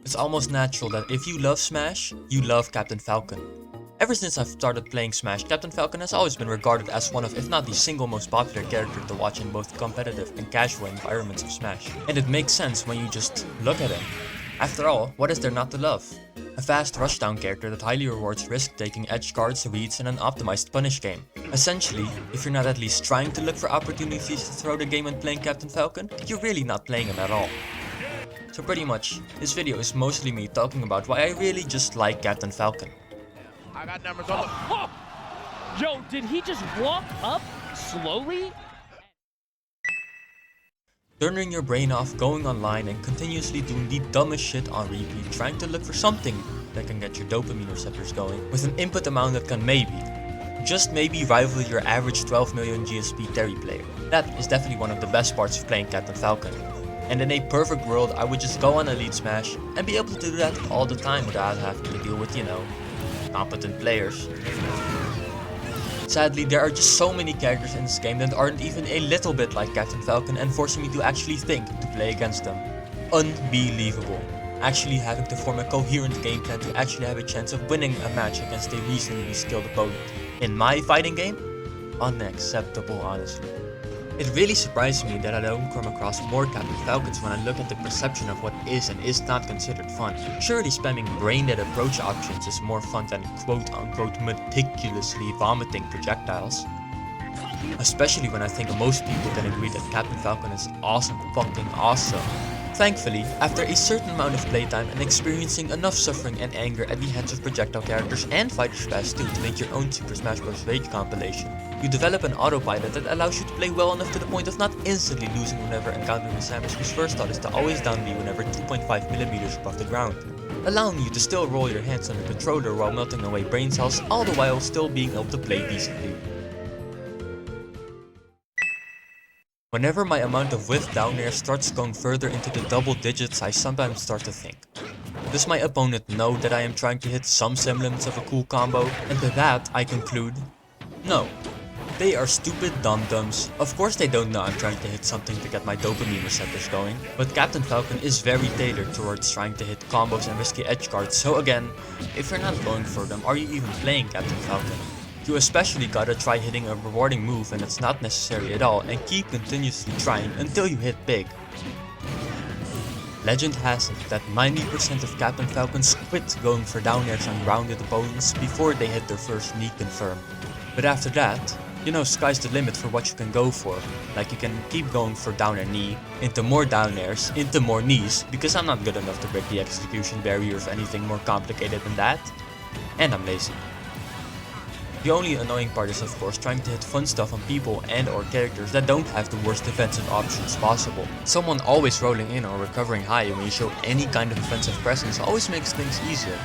It's almost natural that if you love Smash, you love Captain Falcon. Ever since I've started playing Smash, Captain Falcon has always been regarded as one of, if not the single most popular character to watch in both competitive and casual environments of Smash. And it makes sense when you just look at him. After all, what is there not to love? A fast rushdown character that highly rewards risk-taking edge guards, reads, and an optimized punish game. Essentially, if you're not at least trying to look for opportunities to throw the game when playing Captain Falcon, you're really not playing him at all. So pretty much, this video is mostly me talking about why I really just like Captain Falcon. I got numbers on the... Oh! Yo, did he just walk up slowly? Turning your brain off, going online and continuously doing the dumbest shit on repeat, trying to look for something that can get your dopamine receptors going, with an input amount that can maybe, just maybe rival your average 12 million GSP Terry player. That is definitely one of the best parts of playing Captain Falcon. And in a perfect world, I would just go on Elite Smash and be able to do that all the time without having to deal with, competent players. Sadly, there are just so many characters in this game that aren't even a little bit like Captain Falcon and forcing me to actually think to play against them. Unbelievable. Actually having to form a coherent game plan to actually have a chance of winning a match against a reasonably skilled opponent. In my fighting game? Unacceptable, honestly. It really surprises me that I don't come across more Captain Falcons when I look at the perception of what is and is not considered fun. Surely spamming brain-dead approach options is more fun than quote-unquote meticulously vomiting projectiles. Especially when I think most people can agree that Captain Falcon is awesome, fucking awesome. Thankfully, after a certain amount of playtime and experiencing enough suffering and anger at the hands of projectile characters and Fighters Pass 2 to make your own Super Smash Bros. Rage compilation, you develop an autopilot that allows you to play well enough to the point of not instantly losing whenever encountering a Samus whose first thought is to always down B whenever 2.5mm above the ground, allowing you to still roll your hands on the controller while melting away brain cells, all the while still being able to play decently. Whenever my amount of whiff down air starts going further into the double digits, I sometimes start to think, does my opponent know that I am trying to hit some semblance of a cool combo? And to that I conclude, no. They are stupid dum-dums. Of course they don't know I'm trying to hit something to get my dopamine receptors going, but Captain Falcon is very tailored towards trying to hit combos and risky edge guards, so again, if you're not going for them, are you even playing Captain Falcon? You especially gotta try hitting a rewarding move when it's not necessary at all and keep continuously trying until you hit big. Legend has it that 90% of Captain Falcons quit going for down airs on grounded opponents before they hit their first knee confirm. But after that, sky's the limit for what you can go for. Like you can keep going for down air knee, into more down airs, into more knees, because I'm not good enough to break the execution barrier of anything more complicated than that. And I'm lazy. The only annoying part is of course trying to hit fun stuff on people and or characters that don't have the worst defensive options possible. Someone always rolling in or recovering high when you show any kind of offensive presence always makes things easier.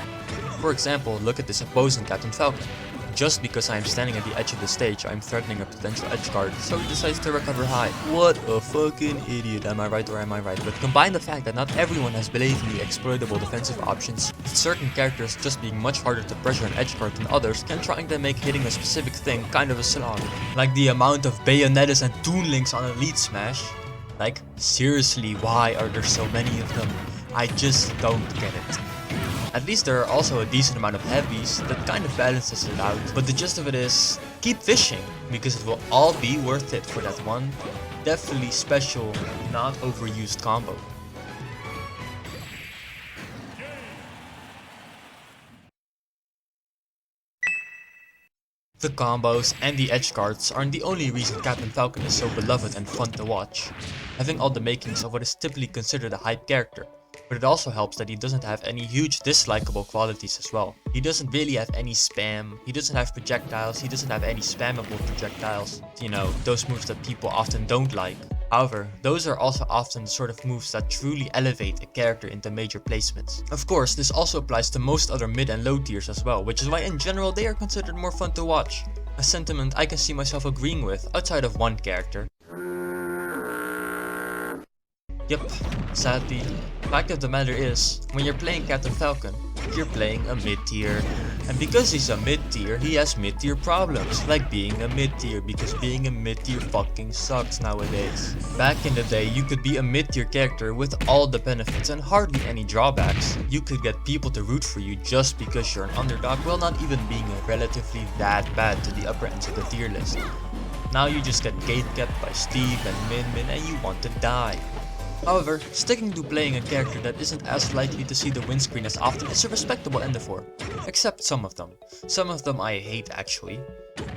For example, look at this opposing Captain Falcon. Just because I am standing at the edge of the stage, I am threatening a potential edge guard, so he decides to recover high. What a fucking idiot, am I right or am I right? But combine the fact that not everyone has blatantly exploitable defensive options, with certain characters just being much harder to pressure an edge guard than others, can trying to make hitting a specific thing kind of a slog. Like the amount of Bayonettas and Toon Links on Elite Smash. Like, seriously, why are there so many of them? I just don't get it. At least there are also a decent amount of heavies that kind of balances it out, but the gist of it is, keep fishing, because it will all be worth it for that one, definitely special, not overused combo. The combos and the edge guards aren't the only reason Captain Falcon is so beloved and fun to watch, having all the makings of what is typically considered a hype character. But it also helps that he doesn't have any huge dislikable qualities as well. He doesn't really have any spam, he doesn't have projectiles, he doesn't have any spammable projectiles. Those moves that people often don't like. However, those are also often the sort of moves that truly elevate a character into major placements. Of course, this also applies to most other mid and low tiers as well, which is why in general they are considered more fun to watch. A sentiment I can see myself agreeing with outside of one character. Yep, sadly, the fact of the matter is, when you're playing Captain Falcon, you're playing a mid-tier, And because he's a mid-tier, he has mid-tier problems, like being a mid-tier, because being a mid-tier fucking sucks nowadays. Back in the day, you could be a mid-tier character with all the benefits and hardly any drawbacks. You could get people to root for you just because you're an underdog, while not even being relatively that bad to the upper ends of the tier list. Now you just get gatekept by Steve and Min and you want to die. However, sticking to playing a character that isn't as likely to see the win screen as often is a respectable endeavor. Except some of them. Some of them I hate actually.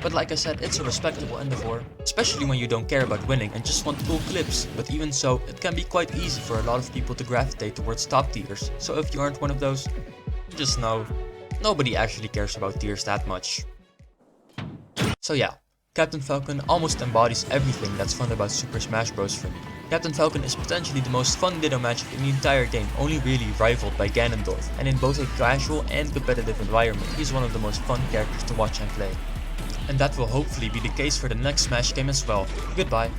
But like I said, it's a respectable endeavor, especially when you don't care about winning and just want cool clips. But even so, it can be quite easy for a lot of people to gravitate towards top tiers. So if you aren't one of those, just know, nobody actually cares about tiers that much. So yeah. Captain Falcon almost embodies everything that's fun about Super Smash Bros. For me. Captain Falcon is potentially the most fun Ditto matchup in the entire game, only really rivaled by Ganondorf, and in both a casual and competitive environment, he's one of the most fun characters to watch and play. And that will hopefully be the case for the next Smash game as well. Goodbye.